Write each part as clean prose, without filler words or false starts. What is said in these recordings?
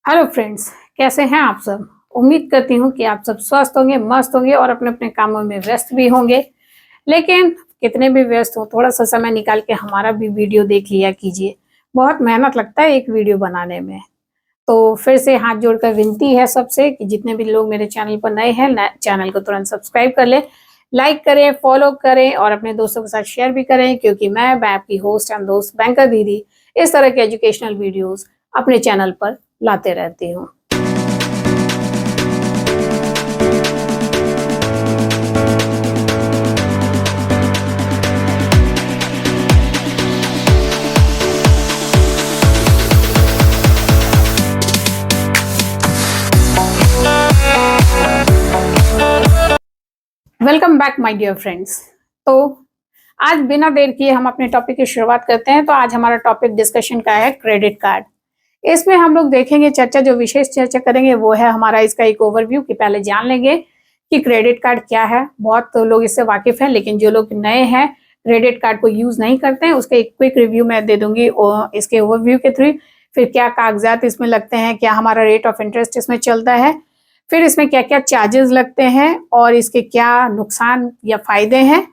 Hello friends, कैसे हैं आप सब। उम्मीद करती हूँ कि आप सब स्वस्थ होंगे, मस्त होंगे और अपने अपने कामों में व्यस्त भी होंगे। लेकिन कितने भी व्यस्त हो, थोड़ा सा समय निकाल के हमारा भी वीडियो देख लिया कीजिए। बहुत मेहनत लगता है एक वीडियो बनाने में। तो फिर से हाथ जोड़कर विनती है सबसे कि जितने भी लोग मेरे चैनल पर नए हैं, चैनल को तुरंत सब्सक्राइब कर लें, लाइक करें, फॉलो करें और अपने दोस्तों के साथ शेयर भी करें, क्योंकि मैं आपकी होस्ट एंड दोस्त बैंकर दीदी इस तरह के एजुकेशनल वीडियोस अपने चैनल पर लाते रहती हूँ। Welcome back my dear friends. तो आज बिना देर किए हम अपने टॉपिक की शुरुआत करते हैं। तो आज हमारा टॉपिक डिस्कशन का है क्रेडिट कार्ड। इसमें हम लोग देखेंगे, जो विशेष चर्चा करेंगे वो है हमारा इसका एक ओवरव्यू कि पहले जान लेंगे कि क्रेडिट कार्ड क्या है। बहुत लोग इससे वाकिफ हैं, लेकिन जो लोग नए हैं, क्रेडिट कार्ड को यूज नहीं करते हैं, उसका एक क्विक रिव्यू मैं दे दूंगी इसके ओवरव्यू के थ्रू। फिर क्या कागजात इसमें लगते हैं, क्या हमारा रेट ऑफ इंटरेस्ट इसमें चलता है, फिर इसमें क्या क्या चार्जेस लगते हैं और इसके क्या नुकसान या फायदे हैं,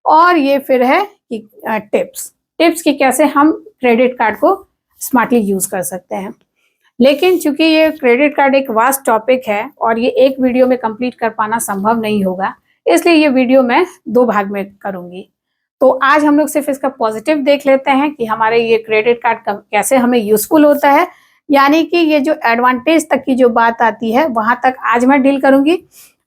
और ये फिर है कि टिप्स कि कैसे हम क्रेडिट कार्ड को स्मार्टली यूज कर सकते हैं। लेकिन चूंकि ये क्रेडिट कार्ड एक वास्ट टॉपिक है और ये एक वीडियो में कंप्लीट कर पाना संभव नहीं होगा, इसलिए ये वीडियो मैं 2 भाग में करूंगी। तो आज हम लोग सिर्फ इसका पॉजिटिव देख लेते हैं कि हमारे ये क्रेडिट कार्ड कैसे हमें यूजफुल होता है, यानी कि ये जो एडवांटेज तक की जो बात आती है वहां तक आज मैं डील करूंगी।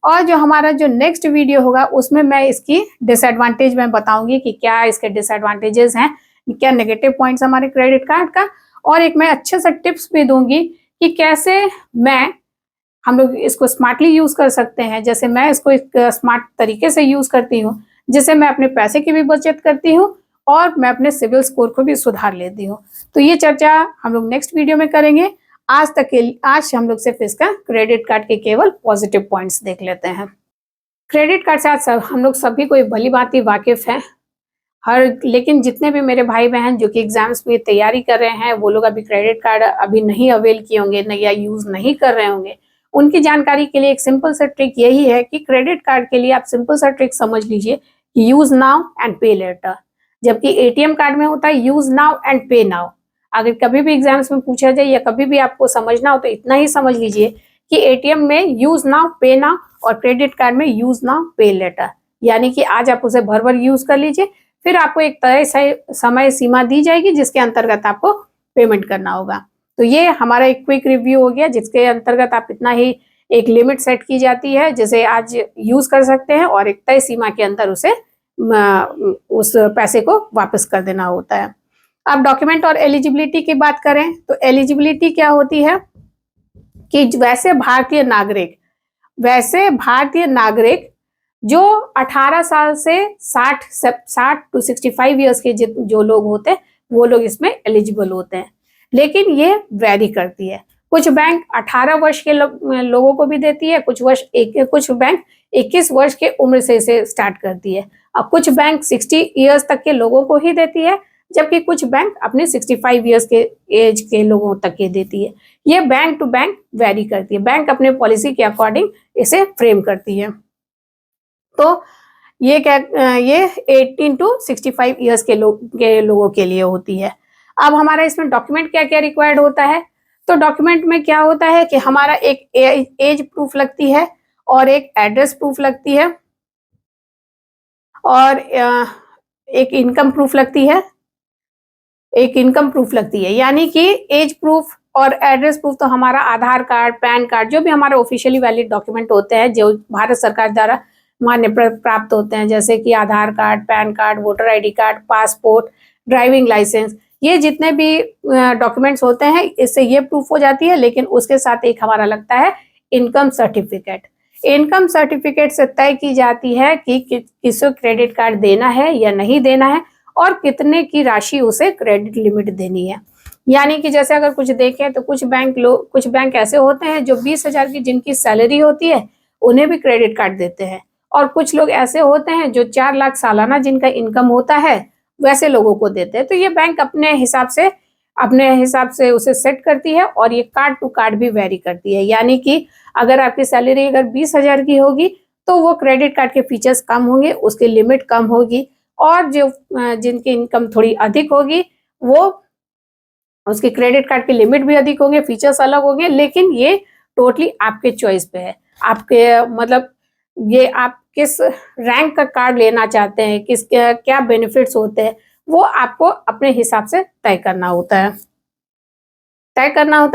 और जो हमारा जो नेक्स्ट वीडियो होगा उसमें मैं इसकी डिसएडवांटेज में बताऊंगी कि क्या इसके डिसएडवांटेजेस हैं, क्या नेगेटिव पॉइंट्स हमारे क्रेडिट कार्ड का, और एक मैं अच्छे से टिप्स भी दूंगी कि कैसे हम लोग इसको स्मार्टली यूज कर सकते हैं। जैसे मैं इसको एक स्मार्ट तरीके से यूज करती हूँ, जिससे मैं अपने पैसे की भी बचत करती हूँ और मैं अपने सिविल स्कोर को भी सुधार लेती हूँ। तो ये चर्चा हम लोग नेक्स्ट वीडियो में करेंगे। आज हम लोग सिर्फ इसका क्रेडिट कार्ड के केवल पॉजिटिव पॉइंट्स देख लेते हैं। क्रेडिट कार्ड से हम लोग सभी को भली भांति वाकिफ है लेकिन जितने भी मेरे भाई बहन जो कि एग्जाम्स में तैयारी कर रहे हैं, वो लोग अभी क्रेडिट कार्ड अभी नहीं अवेल किए होंगे या यूज नहीं कर रहे होंगे, उनकी जानकारी के लिए एक सिंपल सा ट्रिक यही है कि क्रेडिट कार्ड के लिए आप सिंपल सा ट्रिक समझ लीजिए, यूज नाउ एंड पे लेटर। जबकि एटीएम कार्ड में होता है यूज नाउ एंड पे नाउ। अगर कभी भी एग्जाम्स में पूछा जाए या कभी भी आपको समझना हो तो इतना ही समझ लीजिए कि एटीएम में यूज नाउ पे नाउ और क्रेडिट कार्ड में यूज नाउ पे लेटर, यानी कि आज आप उसे भर भर यूज कर लीजिए, फिर आपको एक तय समय सीमा दी जाएगी जिसके अंतर्गत आपको पेमेंट करना होगा। तो ये हमारा एक क्विक रिव्यू हो गया, जिसके अंतर्गत आप इतना ही एक लिमिट सेट की जाती है जिसे आज यूज कर सकते हैं और एक तय सीमा के अंदर उस पैसे को वापस कर देना होता है। अब डॉक्यूमेंट और एलिजिबिलिटी की बात करें तो एलिजिबिलिटी क्या होती है कि वैसे भारतीय नागरिक जो 18 साल से 60 टू 65 ईयर्स के जो लोग होते हैं वो लोग इसमें एलिजिबल होते हैं। लेकिन ये वेरी करती है, कुछ बैंक 18 वर्ष के लोगों को भी देती है, कुछ बैंक 21 वर्ष के उम्र से इसे स्टार्ट करती है, और कुछ बैंक 60 ईयर्स तक के लोगों को ही देती है, जबकि कुछ बैंक अपने 65 ईयर्स के एज के लोगों तक के देती है। ये बैंक टू बैंक वेरी करती है, बैंक अपने पॉलिसी के अकॉर्डिंग इसे फ्रेम करती है। तो ये 18 टू 65 ईयर्स के लोगों के लिए होती है। अब हमारा इसमें डॉक्यूमेंट क्या क्या रिक्वायर्ड होता है, तो डॉक्यूमेंट में क्या होता है कि हमारा एक एज प्रूफ लगती है और एक एड्रेस प्रूफ लगती है और एक इनकम प्रूफ लगती है। यानी कि एज प्रूफ और एड्रेस प्रूफ तो हमारा आधार कार्ड, पैन कार्ड, जो भी हमारे ऑफिशियली वैलिड डॉक्यूमेंट होते हैं जो भारत सरकार द्वारा मान्य प्राप्त होते हैं, जैसे कि Aadhaar card, PAN card, voter ID card, passport, driving licence, ये जितने भी डॉक्यूमेंट्स होते हैं इससे ये प्रूफ हो जाती है। लेकिन उसके साथ एक हमारा लगता है इनकम सर्टिफिकेट। इनकम सर्टिफिकेट से तय की जाती है कि किसको क्रेडिट कार्ड देना है या नहीं देना है और कितने की राशि उसे क्रेडिट लिमिट देनी है। यानी कि जैसे अगर कुछ देखें तो कुछ बैंक ऐसे होते हैं जो 20,000 की जिनकी सैलरी होती है उन्हें भी क्रेडिट कार्ड देते हैं, और कुछ लोग ऐसे होते हैं जो 4 लाख सालाना जिनका इनकम होता है वैसे लोगों को देते हैं। तो ये बैंक अपने हिसाब से अपने हिसाब से उसे सेट करती है और ये कार्ड टू कार्ड भी वेरी करती है। यानी कि अगर आपकी सैलरी अगर 20,000 की होगी तो वो क्रेडिट कार्ड के फीचर्स कम होंगे, उसकी लिमिट कम होगी, और जो जिनकी इनकम थोड़ी अधिक होगी वो उसकी क्रेडिट कार्ड की लिमिट भी अधिक होंगे, फीचर्स अलग होंगे, लेकिन ये टोटली आपके चॉइस पे है। आपके मतलब ये आप किस रैंक का कार्ड लेना चाहते हैं, किस क्या बेनिफिट्स होते हैं, वो आपको अपने हिसाब से तय करना होता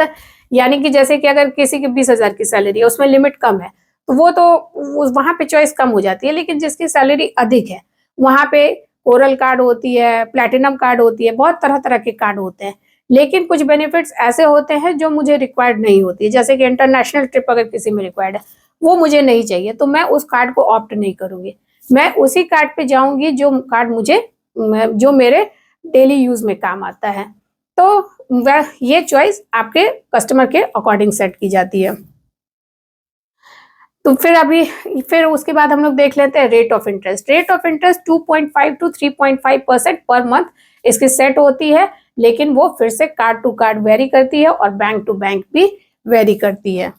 है। यानी कि जैसे कि अगर किसी की 20,000 की सैलरी है, उसमें लिमिट कम है, तो वो तो वहाँ पे चॉइस कम हो जाती है। लेकिन जिसकी सैलरी अधिक है, वहाँ पे कोरल कार्ड होती है, प्लैटिनम कार्ड होती है, बहुत तरह-तरह के कार्ड होते हैं। लेकिन कुछ बेनिफिट्स ऐसे होते हैं जो मुझे रिक्वायर्ड नहीं होती है, जैसे कि इंटरनेशनल ट्रिप अगर किसी में रिक्वायर्ड है, वो मुझे नहीं चाहिए, तो मैं उस कार्ड को ऑप्ट नहीं करूँगी। मैं उसी कार्ड पे जाऊँगी जो कार्ड मुझे जो मेरे डेली यूज़ में काम आता है। तो वह ये चॉइस आपके कस्टमर के अकॉर्डिंग सेट की जाती है। तो फिर उसके बाद हम लोग देख लेते हैं rate of interest. Rate of interest 2.5 to 3.5% per month इसकी सेट होती है, लेकिन वो फिर से कार्ड टू कार्ड वेरी करती है और बैंक टू बैंक भी वेरी करती है।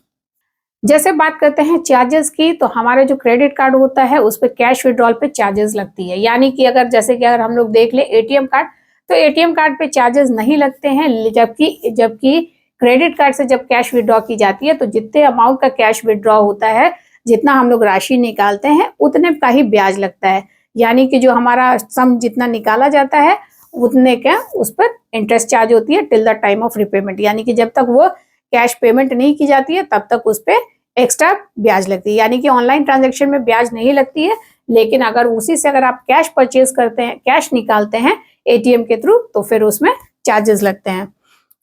जैसे बात करते हैं चार्जेस की, तो हमारा जो क्रेडिट कार्ड होता है उस पे कैश विड्रॉल पे चार्जेस लगती है। यानी कि अगर हम लोग देख ले एटीएम कार्ड, तो एटीएम कार्ड पे चार्जेस नहीं लगते हैं, जबकि क्रेडिट कार्ड से जब कैश विड्रॉ की जाती है तो जितने अमाउंट का कैश विड्रॉ होता है, जितना हम लोग राशि निकालते हैं उतने का ही ब्याज लगता है। यानी कि जो हमारा सम जितना निकाला जाता है उतने का उस पर इंटरेस्ट चार्ज होती है till the time of repayment. यानी कि जब तक वो कैश पेमेंट नहीं की जाती है तब तक उस पर एक्स्ट्रा ब्याज लगती है। यानी कि ऑनलाइन ट्रांजेक्शन में ब्याज नहीं लगती है, लेकिन अगर उसी से अगर आप कैश परचेज करते हैं, कैश निकालते हैं एटीएम के थ्रू, तो फिर उसमें चार्जेस लगते हैं।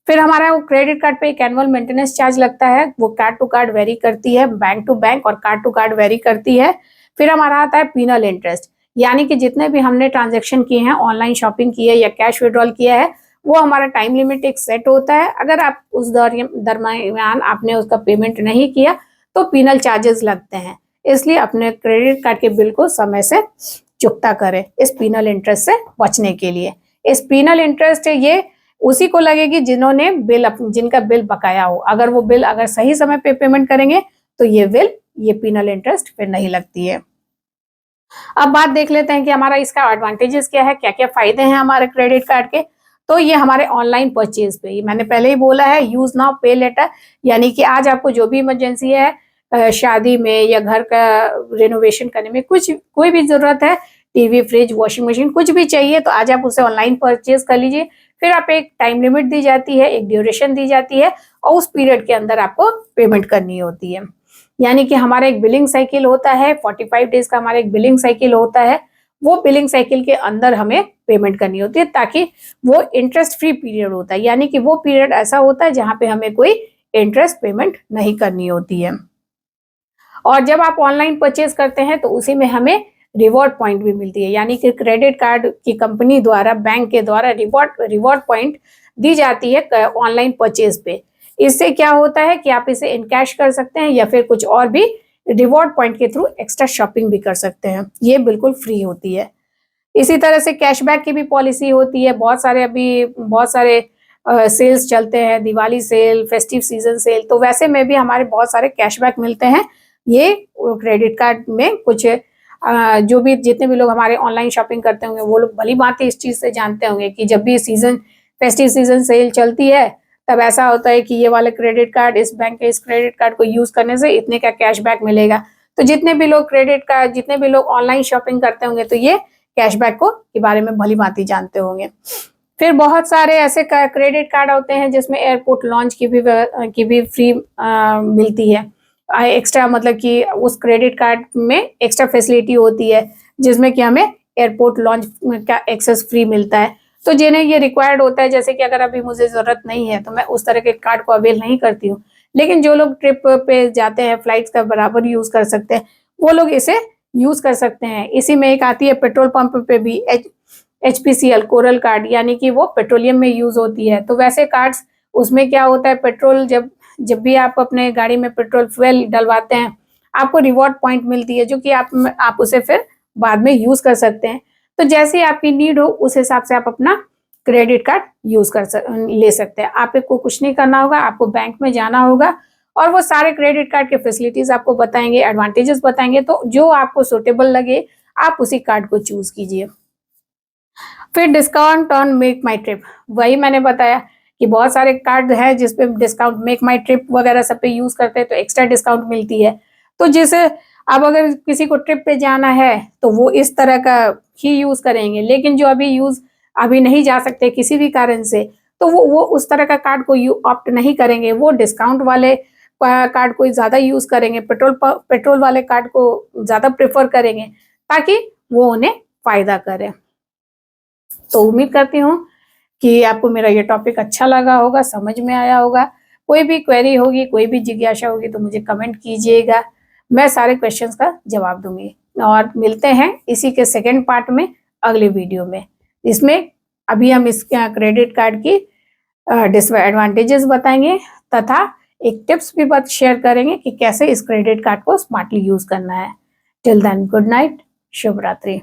फिर हमारा वो क्रेडिट कार्ड पे एक एनुअल मेंटेनेंस चार्ज लगता है, वो कार्ड टू कार्ड वेरी करती है, बैंक टू बैंक और कार्ड टू कार्ड वेरी करती है। फिर हमारा आता है पीनल इंटरेस्ट, यानी कि जितने भी हमने ट्रांजेक्शन किए हैं, ऑनलाइन शॉपिंग की है या कैश विड्रॉल किया है, वो हमारा टाइम लिमिट एक सेट होता है। अगर आप उस दरमियान आपने उसका पेमेंट नहीं किया तो पीनल चार्जेस लगते हैं। इसलिए अपने क्रेडिट कार्ड के बिल को समय से चुकता करें इस पीनल इंटरेस्ट से बचने के लिए। इस पीनल इंटरेस्ट ये उसी को लगेगी जिनका बिल बकाया हो। अगर वो बिल अगर सही समय पे पेमेंट करेंगे तो ये पीनल इंटरेस्ट फिर नहीं लगती है। अब बात देख लेते हैं कि हमारा इसका एडवांटेजेस क्या है, क्या-क्या फायदे हैं हमारे क्रेडिट कार्ड के। तो ये हमारे ऑनलाइन परचेज पे, मैंने पहले ही बोला है, यूज नाउ पे लेटर, यानी कि आज आपको जो भी इमरजेंसी है शादी में या घर का रेनोवेशन करने में, कोई भी जरूरत है, टीवी, फ्रिज, वॉशिंग मशीन, कुछ भी चाहिए, तो आज आप उसे ऑनलाइन परचेज कर लीजिए। फिर आप एक टाइम लिमिट दी जाती है, एक ड्यूरेशन दी जाती है और उस पीरियड के अंदर आपको पेमेंट करनी होती है। यानी कि हमारा एक बिलिंग साइकिल होता है, 45 डेज का हमारा एक बिलिंग साइकिल होता है। वो बिलिंग साइकिल के अंदर हमें पेमेंट करनी होती है, ताकि वो इंटरेस्ट फ्री पीरियड होता है। यानी कि वो पीरियड ऐसा होता है जहां पे हमें कोई इंटरेस्ट पेमेंट नहीं करनी होती है। और जब आप ऑनलाइन परचेज करते हैं तो उसी में हमें रिवॉर्ड पॉइंट भी मिलती है। यानी कि क्रेडिट कार्ड की कंपनी द्वारा, बैंक के द्वारा रिवॉर्ड पॉइंट दी जाती है ऑनलाइन परचेज पे। इससे क्या होता है कि आप इसे इन कैश कर सकते हैं या फिर कुछ और भी रिवॉर्ड पॉइंट के थ्रू एक्स्ट्रा शॉपिंग भी कर सकते हैं। ये बिल्कुल फ्री होती है। इसी तरह से कैशबैक की भी पॉलिसी होती है। बहुत सारे सेल्स चलते हैं, Diwali sale, festive season sale, तो वैसे में भी हमारे बहुत सारे कैशबैक मिलते हैं। ये क्रेडिट कार्ड में कुछ जो भी जितने भी लोग हमारे ऑनलाइन शॉपिंग करते होंगे वो लोग भली भांति इस चीज से जानते होंगे कि जब भी फेस्टिव सीजन सेल चलती है तब ऐसा होता है कि ये वाले क्रेडिट कार्ड, इस बैंक के इस क्रेडिट कार्ड को यूज करने से इतने का कैशबैक मिलेगा। तो जितने भी लोग ऑनलाइन शॉपिंग करते होंगे तो ये कैशबैक के बारे में भली भांति जानते होंगे। फिर बहुत सारे ऐसे क्रेडिट कार्ड होते हैं जिसमें एयरपोर्ट लॉन्च की भी फ्री मिलती है। एक्स्ट्रा मतलब कि उस क्रेडिट कार्ड में एक्स्ट्रा फैसिलिटी होती है जिसमें कि हमें एयरपोर्ट लॉन्च का एक्सेस फ्री मिलता है। तो जिन्हें ये रिक्वायर्ड होता है, जैसे कि अगर अभी मुझे जरूरत नहीं है तो मैं उस तरह के कार्ड को अवेल नहीं करती हूँ, लेकिन जो लोग ट्रिप पे जाते हैं, फ्लाइट्स का बराबर यूज कर सकते हैं, वो लोग इसे यूज कर सकते हैं। इसी में एक आती है पेट्रोल पंप पे भी HPCL कोरल कार्ड, यानी कि वो पेट्रोलियम में यूज होती है। तो वैसे कार्ड्स, उसमें क्या होता है, पेट्रोल जब भी आप अपने गाड़ी में पेट्रोल फ्यूल डलवाते हैं, आपको रिवॉर्ड पॉइंट मिलती है, जो कि आप उसे फिर बाद में यूज कर सकते हैं। तो जैसे आपकी नीड हो उस हिसाब से आप अपना क्रेडिट कार्ड ले सकते हैं। आपको कुछ नहीं करना होगा, आपको बैंक में जाना होगा और वो सारे क्रेडिट कार्ड के फैसिलिटीज आपको बताएंगे, एडवांटेजेस बताएंगे, तो जो आपको सुटेबल लगे आप उसी कार्ड को चूज कीजिए। फिर discount on make my trip, वही मैंने बताया कि बहुत सारे कार्ड है जिसपे डिस्काउंट, मेक माई ट्रिप वगैरह सब पे यूज करते हैं तो एक्स्ट्रा डिस्काउंट मिलती है। तो जैसे अब अगर किसी को ट्रिप पे जाना है तो वो इस तरह का ही यूज करेंगे, लेकिन जो अभी नहीं जा सकते किसी भी कारण से, तो वो उस तरह का कार्ड को ऑप्ट नहीं करेंगे, वो डिस्काउंट वाले कार्ड को ज्यादा यूज करेंगे, पेट्रोल वाले कार्ड को ज्यादा प्रेफर करेंगे ताकि वो उन्हें फायदा करे। तो उम्मीद करती हूँ कि आपको मेरा ये टॉपिक अच्छा लगा होगा, समझ में आया होगा। कोई भी क्वेरी होगी, कोई भी जिज्ञासा होगी तो मुझे कमेंट कीजिएगा, मैं सारे क्वेश्चंस का जवाब दूंगी। और मिलते हैं इसी के सेकंड पार्ट में अगले वीडियो में। इसमें अभी हम इस क्रेडिट कार्ड की डिसएडवांटेजेस बताएंगे तथा एक टिप्स भी शेयर करेंगे कि कैसे इस क्रेडिट कार्ड को स्मार्टली यूज करना है। टिल देन गुड नाइट, शुभ रात्रि।